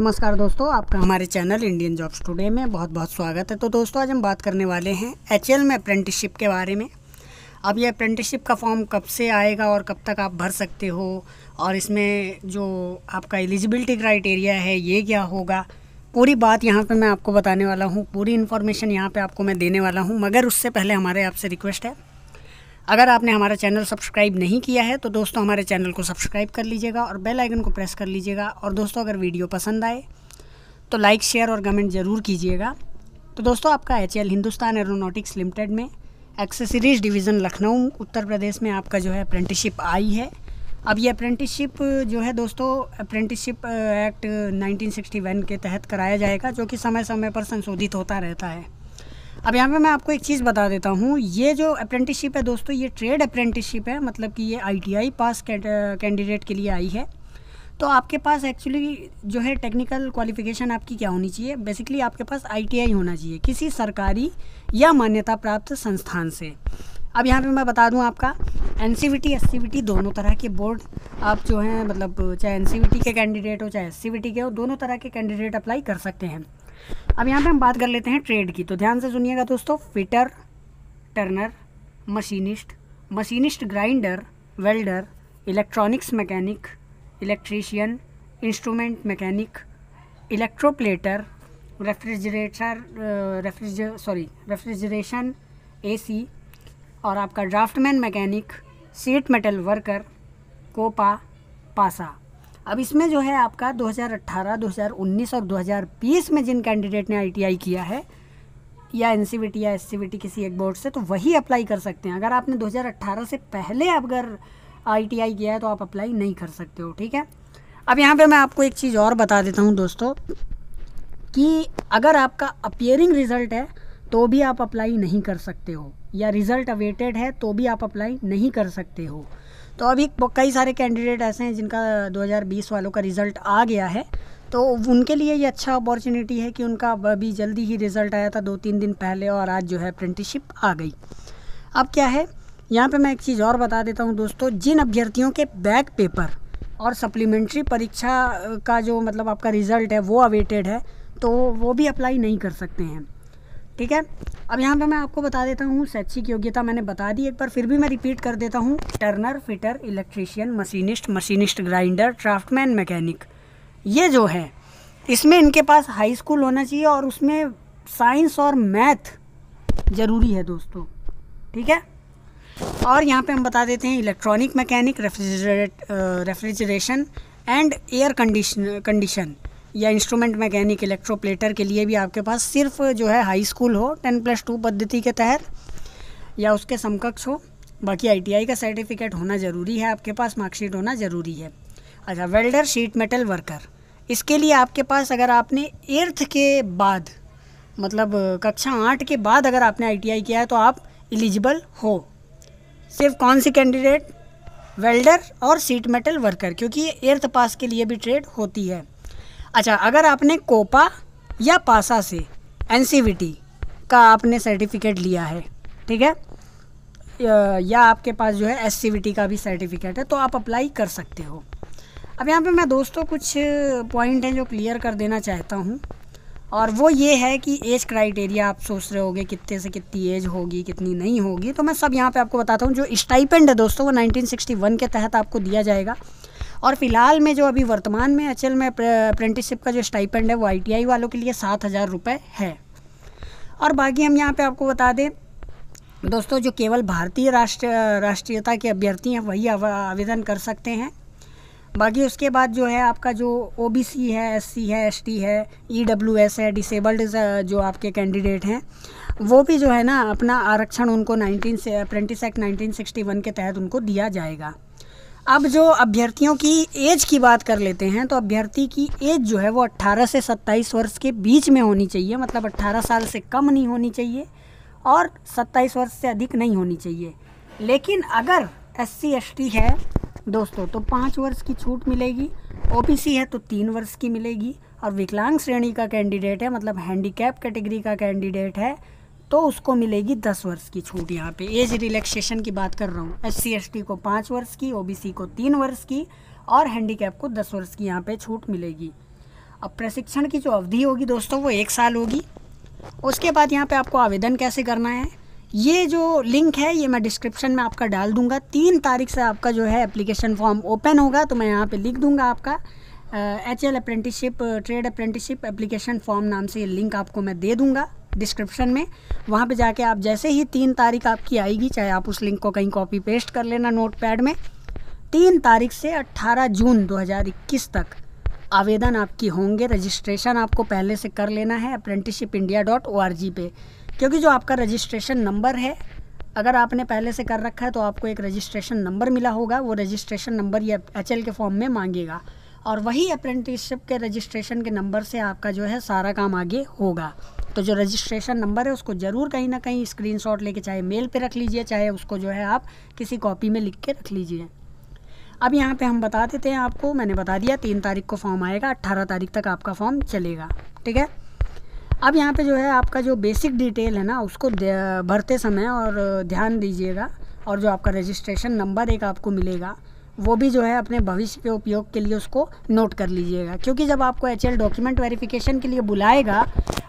नमस्कार दोस्तों, आपका हमारे चैनल इंडियन जॉब्स टुडे में बहुत बहुत स्वागत है। तो दोस्तों आज हम बात करने वाले हैं एचएएल में अप्रेंटिसशिप के बारे में। अब ये अप्रेंटिसशिप का फॉर्म कब से आएगा और कब तक आप भर सकते हो, और इसमें जो आपका एलिजिबिलिटी क्राइटेरिया है ये क्या होगा, पूरी बात यहाँ पे मैं आपको बताने वाला हूँ। पूरी इन्फॉर्मेशन यहाँ पे आपको मैं देने वाला हूँ। मगर उससे पहले हमारे आपसे रिक्वेस्ट है, अगर आपने हमारा चैनल सब्सक्राइब नहीं किया है तो दोस्तों हमारे चैनल को सब्सक्राइब कर लीजिएगा और बेल आइकन को प्रेस कर लीजिएगा। और दोस्तों अगर वीडियो पसंद आए तो लाइक, शेयर और कमेंट ज़रूर कीजिएगा। तो दोस्तों आपका एचएएल हिंदुस्तान एरोनॉटिक्स लिमिटेड में एक्सेसरीज डिवीज़न लखनऊ उत्तर प्रदेश में आपका जो है अप्रेंटिसशिप आई है। अब ये अप्रेंटिसशिप जो है दोस्तों अप्रेंटिसशिप एक्ट 1961 के तहत कराया जाएगा, जो कि समय समय पर संशोधित होता रहता है। अब यहाँ पे मैं आपको एक चीज़ बता देता हूँ, ये जो अप्रेंटिसशिप है दोस्तों ये ट्रेड अप्रेंटिसशिप है, मतलब कि ये आईटीआई पास कैंडिडेट के लिए आई है। तो आपके पास एक्चुअली जो है टेक्निकल क्वालिफ़िकेशन आपकी क्या होनी चाहिए, बेसिकली आपके पास आईटीआई होना चाहिए किसी सरकारी या मान्यता प्राप्त संस्थान से। अब यहाँ पे मैं बता दूँ, आपका एनसीवीटी एससीवीटी दोनों तरह के बोर्ड आप जो हैं, मतलब चाहे एनसीवीटी के कैंडिडेट हो चाहे एससीवीटी के हो, दोनों तरह के कैंडिडेट अप्लाई कर सकते हैं। अब यहाँ पे हम बात कर लेते हैं ट्रेड की, तो ध्यान से सुनिएगा दोस्तों। Fitter, turner, machinist, machinist grinder, welder, electronics mechanic, electrician, instrument mechanic, electroplater, refrigeration AC, और आपका draftman mechanic, sheet metal worker, COPA, पासा। अब इसमें जो है आपका 2018, 2019 और 2020 में जिन कैंडिडेट ने आईटीआई किया है या एनसीवीटी या एससीवीटी किसी एक बोर्ड से, तो वही अप्लाई कर सकते हैं। अगर आपने 2018 से पहले अगर आईटीआई किया है तो आप अप्लाई नहीं कर सकते हो, ठीक है। अब यहाँ पे मैं आपको एक चीज़ और बता देता हूँ दोस्तों, कि अगर आपका अपियरिंग रिज़ल्ट है तो भी आप अप्लाई नहीं कर सकते हो, या रिज़ल्ट अवेटेड है तो भी आप अप्लाई नहीं कर सकते हो। तो अभी कई सारे कैंडिडेट ऐसे हैं जिनका 2020 वालों का रिज़ल्ट आ गया है, तो उनके लिए ये अच्छा अपॉर्चुनिटी है कि उनका अभी जल्दी ही रिज़ल्ट आया था 2-3 दिन पहले, और आज जो है अप्रेंटिसशिप आ गई। अब क्या है, यहाँ पे मैं एक चीज़ और बता देता हूँ दोस्तों, जिन अभ्यर्थियों के बैक पेपर और सप्लीमेंट्री परीक्षा का जो मतलब आपका रिज़ल्ट है वो अवेटेड है, तो वो भी अप्लाई नहीं कर सकते हैं, ठीक है। अब यहाँ पे मैं आपको बता देता हूँ, शैक्षिक योग्यता मैंने बता दी एक बार, फिर भी मैं रिपीट कर देता हूँ। Turner, fitter, electrician, machinist, machinist grinder, draftsman mechanic, ये जो है इसमें इनके पास हाई स्कूल होना चाहिए, और उसमें साइंस और मैथ ज़रूरी है दोस्तों, ठीक है। और यहाँ पे हम बता देते हैं electronic mechanic, refrigeration and air condition या इंस्ट्रूमेंट मैकेनिक, इलेक्ट्रोप्लेटर के लिए भी आपके पास सिर्फ जो है हाई स्कूल हो 10+2 पद्धति के तहत या उसके समकक्ष हो। बाकी आईटीआई का सर्टिफिकेट होना ज़रूरी है, आपके पास मार्कशीट होना ज़रूरी है। अच्छा, वेल्डर, शीट मेटल वर्कर, इसके लिए आपके पास अगर आपने 8th के बाद, मतलब कक्षा 8 के बाद अगर आपने आईटीआई किया है तो आप एलिजिबल हो। सिर्फ कौन सी कैंडिडेट, वेल्डर और शीट मेटल वर्कर, क्योंकि ये 8th पास के लिए भी ट्रेड होती है। अच्छा, अगर आपने कोपा या पासा से एनसीवीटी का आपने सर्टिफिकेट लिया है, ठीक है, या आपके पास जो है एससीवीटी का भी सर्टिफिकेट है, तो आप अप्लाई कर सकते हो। अब यहाँ पे मैं दोस्तों कुछ पॉइंट हैं जो क्लियर कर देना चाहता हूँ, और वो ये है कि एज क्राइटेरिया आप सोच रहे होगे कितने से कितनी एज होगी, कितनी नहीं होगी, तो मैं सब यहाँ पे आपको बताता हूँ। जो स्टाइपेंड है दोस्तों वो 1961 के तहत आपको दिया जाएगा, और फिलहाल में जो अभी वर्तमान में एचएएल में अप्रेंटिसशिप का जो स्टाइपेंड है वो आईटीआई वालों के लिए 7,000 रुपये है। और बाकी हम यहाँ पे आपको बता दें दोस्तों, जो केवल भारतीय राष्ट्रीयता के अभ्यर्थी हैं वही आवेदन कर सकते हैं। बाकी उसके बाद जो है आपका जो ओबीसी है, एससी है, एसटी है, ईडब्ल्यूएस है, डिसेबल्ड जो आपके कैंडिडेट हैं, वो भी जो है ना अपना आरक्षण उनको अप्रेंटिस एक्ट 1961 के तहत उनको दिया जाएगा। अब जो अभ्यर्थियों की एज की बात कर लेते हैं, तो अभ्यर्थी की एज जो है वो 18 से 27 वर्ष के बीच में होनी चाहिए, मतलब 18 साल से कम नहीं होनी चाहिए और 27 वर्ष से अधिक नहीं होनी चाहिए। लेकिन अगर एससी एसटी है दोस्तों तो 5 वर्ष की छूट मिलेगी, ओबीसी है तो 3 वर्ष की मिलेगी, और विकलांग श्रेणी का कैंडिडेट है, मतलब हैंडीकैप कैटेगरी का कैंडिडेट है, तो उसको मिलेगी 10 वर्ष की छूट। यहाँ पे एज रिलैक्सेशन की बात कर रहा हूँ। एससी एसटी को 5 वर्ष की, ओबीसी को 3 वर्ष की, और हैंडीकैप को 10 वर्ष की यहाँ पे छूट मिलेगी। अब प्रशिक्षण की जो अवधि होगी दोस्तों वो 1 साल होगी। उसके बाद यहाँ पे आपको आवेदन कैसे करना है, ये जो लिंक है ये मैं डिस्क्रिप्शन में आपका डाल दूँगा। 3 तारीख से आपका जो है एप्लीकेशन फॉर्म ओपन होगा, तो मैं यहाँ पे लिख दूँगा आपका HL apprenticeship trade apprenticeship application form नाम से ये लिंक आपको मैं दे दूँगा डिस्क्रिप्शन में। वहाँ पे जाके आप जैसे ही 3 तारीख आपकी आएगी, चाहे आप उस लिंक को कहीं कॉपी पेस्ट कर लेना नोटपैड में, 3 तारीख से 18 जून 2021 तक आवेदन आपकी होंगे। रजिस्ट्रेशन आपको पहले से कर लेना है apprenticeshipindia.org पे, क्योंकि जो आपका रजिस्ट्रेशन नंबर है, अगर आपने पहले से कर रखा है तो आपको एक रजिस्ट्रेशन नंबर मिला होगा, वो रजिस्ट्रेशन नंबर ये HL के फॉर्म में मांगेगा, और वही अप्रेंटिसशिप के रजिस्ट्रेशन के नंबर से आपका जो है सारा काम आगे होगा। तो जो रजिस्ट्रेशन नंबर है उसको ज़रूर कहीं ना कहीं स्क्रीनशॉट लेके, चाहे मेल पे रख लीजिए, चाहे उसको जो है आप किसी कॉपी में लिख के रख लीजिए। अब यहाँ पे हम बता देते हैं आपको, मैंने बता दिया 3 तारीख को फॉर्म आएगा, 18 तारीख तक आपका फॉर्म चलेगा, ठीक है। अब यहाँ पे जो है आपका जो बेसिक डिटेल है ना उसको भरते समय और ध्यान दीजिएगा, और जो आपका रजिस्ट्रेशन नंबर एक आपको मिलेगा वो भी जो है अपने भविष्य के उपयोग के लिए उसको नोट कर लीजिएगा, क्योंकि जब आपको HL डॉक्यूमेंट वेरिफिकेशन के लिए बुलाएगा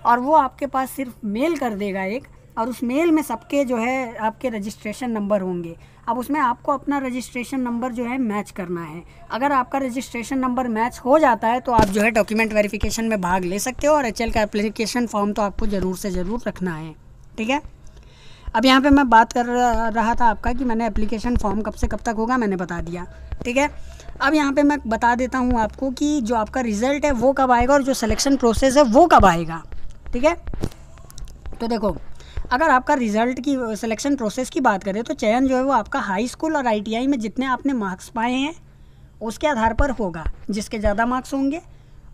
और वो आपके पास सिर्फ मेल कर देगा एक, और उस मेल में सबके जो है आपके रजिस्ट्रेशन नंबर होंगे। अब उसमें आपको अपना रजिस्ट्रेशन नंबर जो है मैच करना है। अगर आपका रजिस्ट्रेशन नंबर मैच हो जाता है तो आप जो है डॉक्यूमेंट वेरिफिकेशन में भाग ले सकते हो, और HL का एप्लीकेशन फॉर्म तो आपको ज़रूर से ज़रूर रखना है, ठीक है। अब यहाँ पे मैं बात कर रहा था आपका कि मैंने एप्लीकेशन फॉर्म कब से कब तक होगा, मैंने बता दिया, ठीक है। अब यहाँ पे मैं बता देता हूँ आपको कि जो आपका रिज़ल्ट है वो कब आएगा और जो सिलेक्शन प्रोसेस है वो कब आएगा, ठीक है। तो देखो, अगर आपका रिज़ल्ट की सिलेक्शन प्रोसेस की बात करें तो चयन जो है वो आपका हाई स्कूल और ITI में जितने आपने मार्क्स पाए हैं उसके आधार पर होगा। जिसके ज़्यादा मार्क्स होंगे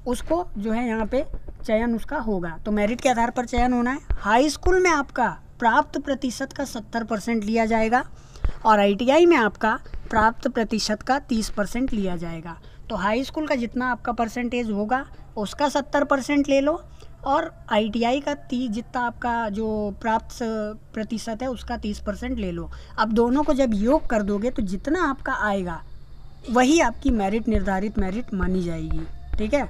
उसको जो है यहाँ पे चयन उसका होगा। तो मेरिट के आधार पर चयन होना है। हाई स्कूल में आपका प्राप्त प्रतिशत का 70% लिया जाएगा, और ITI में आपका प्राप्त प्रतिशत का 30% लिया जाएगा। तो हाई स्कूल का जितना आपका परसेंटेज होगा उसका 70% ले लो, और ITI का जितना आपका जो प्राप्त प्रतिशत है उसका 30% ले लो। अब दोनों को जब योग कर दोगे तो जितना आपका आएगा वही आपकी मेरिट निर्धारित मेरिट मानी जाएगी, ठीक है।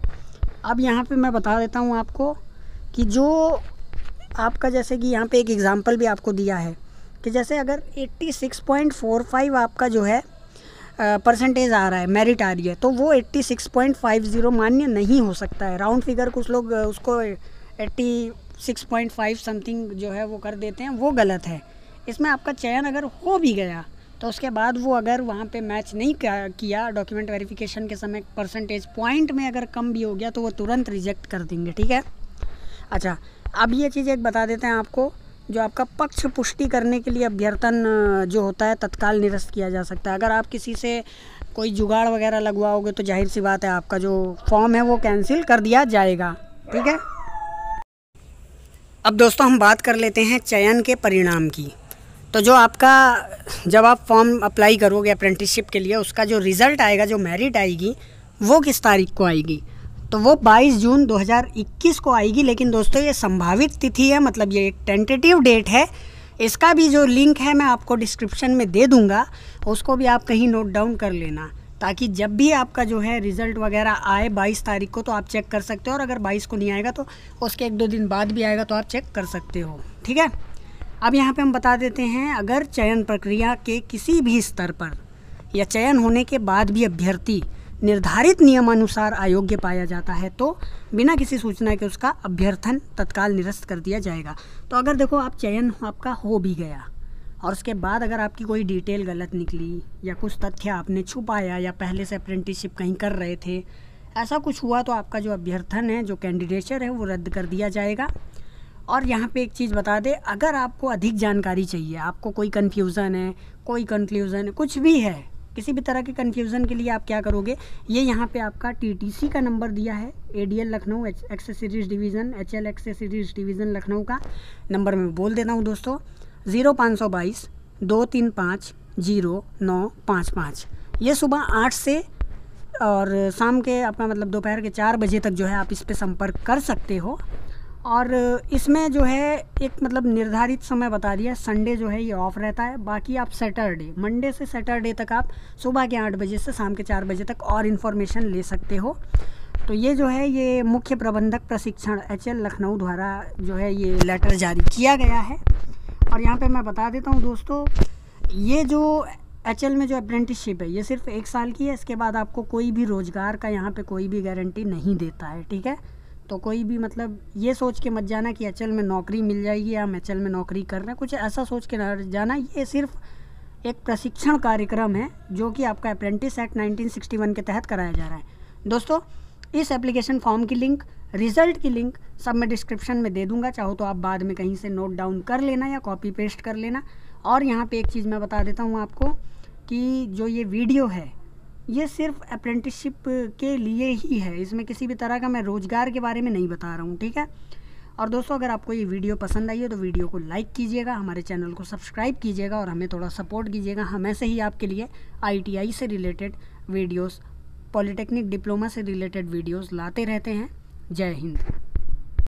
अब यहाँ पे मैं बता देता हूँ आपको कि जो आपका, जैसे कि यहाँ पे एक एग्ज़ाम्पल भी आपको दिया है कि जैसे अगर 86.45 आपका जो है परसेंटेज आ रहा है, मेरिट आ रही है, तो वो 86.50 मान्य नहीं हो सकता है। राउंड फिगर कुछ लोग उसको 86.5 समथिंग जो है वो कर देते हैं, वो गलत है। इसमें आपका चयन अगर हो भी गया तो उसके बाद वो अगर वहाँ पे मैच नहीं किया डॉक्यूमेंट वेरिफिकेशन के समय, परसेंटेज पॉइंट में अगर कम भी हो गया तो वो तुरंत रिजेक्ट कर देंगे, ठीक है। अच्छा, अब ये चीज़ एक बता देते हैं आपको, जो आपका पक्ष पुष्टि करने के लिए अभ्यर्थन जो होता है तत्काल निरस्त किया जा सकता है। अगर आप किसी से कोई जुगाड़ वगैरह लगवाओगे तो जाहिर सी बात है आपका जो फॉर्म है वो कैंसिल कर दिया जाएगा, ठीक है। अब दोस्तों हम बात कर लेते हैं चयन के परिणाम की। तो जो आपका, जब आप फॉर्म अप्लाई करोगे अप्रेंटिसशिप के लिए, उसका जो रिज़ल्ट आएगा, जो मेरिट आएगी, वो किस तारीख को आएगी? तो वो 22 जून 2021 को आएगी। लेकिन दोस्तों ये संभावित तिथि है, मतलब ये एक टेंटेटिव डेट है। इसका भी जो लिंक है मैं आपको डिस्क्रिप्शन में दे दूंगा, उसको भी आप कहीं नोट डाउन कर लेना, ताकि जब भी आपका जो है रिज़ल्ट वगैरह आए 22 तारीख को तो आप चेक कर सकते हो, और अगर 22 को नहीं आएगा तो उसके 1-2 दिन बाद भी आएगा तो आप चेक कर सकते हो, ठीक है। अब यहाँ पे हम बता देते हैं, अगर चयन प्रक्रिया के किसी भी स्तर पर या चयन होने के बाद भी अभ्यर्थी निर्धारित नियमानुसार अयोग्य पाया जाता है तो बिना किसी सूचना के उसका अभ्यर्थन तत्काल निरस्त कर दिया जाएगा। तो अगर देखो आप चयन आपका हो भी गया और उसके बाद अगर आपकी कोई डिटेल गलत निकली या कुछ तथ्य आपने छुपाया या पहले से अप्रेंटिसशिप कहीं कर रहे थे, ऐसा कुछ हुआ तो आपका जो अभ्यर्थन है, जो कैंडिडेचर है, वो रद्द कर दिया जाएगा। और यहाँ पे एक चीज़ बता दें, अगर आपको अधिक जानकारी चाहिए, आपको कोई कन्फ्यूज़न है, कोई कंक्लूज़न है, कुछ भी है, किसी भी तरह के कन्फ्यूज़न के लिए आप क्या करोगे, ये यहाँ पे आपका TTC का नंबर दिया है, ADL Lucknow accessories division, HL accessories division Lucknow का नंबर मैं बोल देता हूँ दोस्तों, 0522 235 0955। ये सुबह 8 से और शाम के आपका मतलब दोपहर के 4 बजे तक जो है आप इस पर संपर्क कर सकते हो। और इसमें जो है एक मतलब निर्धारित समय बता दिया, संडे जो है ये ऑफ रहता है, बाकी आप सैटरडे, मंडे से सैटरडे तक आप सुबह के 8 बजे से शाम के 4 बजे तक और इन्फॉर्मेशन ले सकते हो। तो ये जो है ये मुख्य प्रबंधक प्रशिक्षण HL लखनऊ द्वारा जो है ये लेटर जारी किया गया है। और यहाँ पे मैं बता देता हूँ दोस्तों, ये जो HL में जो अप्रेंटिसशिप है ये सिर्फ 1 साल की है। इसके बाद आपको कोई भी रोज़गार का यहाँ पे कोई भी गारंटी नहीं देता है, ठीक है। तो कोई भी मतलब ये सोच के मत जाना कि HL में नौकरी मिल जाएगी या हम HL में नौकरी कर रहे हैं, कुछ ऐसा सोच के ना जाना। ये सिर्फ एक प्रशिक्षण कार्यक्रम है जो कि आपका अप्रेंटिस एक्ट 1961 के तहत कराया जा रहा है। दोस्तों, इस एप्लीकेशन फॉर्म की लिंक, रिज़ल्ट की लिंक सब मैं डिस्क्रिप्शन में दे दूंगा, चाहो तो आप बाद में कहीं से नोट डाउन कर लेना या कॉपी पेस्ट कर लेना। और यहाँ पे एक चीज़ मैं बता देता हूँ आपको कि जो ये वीडियो है ये सिर्फ अप्रेंटिसशिप के लिए ही है, इसमें किसी भी तरह का मैं रोज़गार के बारे में नहीं बता रहा हूँ, ठीक है। और दोस्तों, अगर आपको ये वीडियो पसंद आई है तो वीडियो को लाइक कीजिएगा, हमारे चैनल को सब्सक्राइब कीजिएगा और हमें थोड़ा सपोर्ट कीजिएगा। हम ऐसे ही आपके लिए ITI से रिलेटेड वीडियोस, पॉलिटेक्निक डिप्लोमा से रिलेटेड वीडियोस लाते रहते हैं। जय हिंद।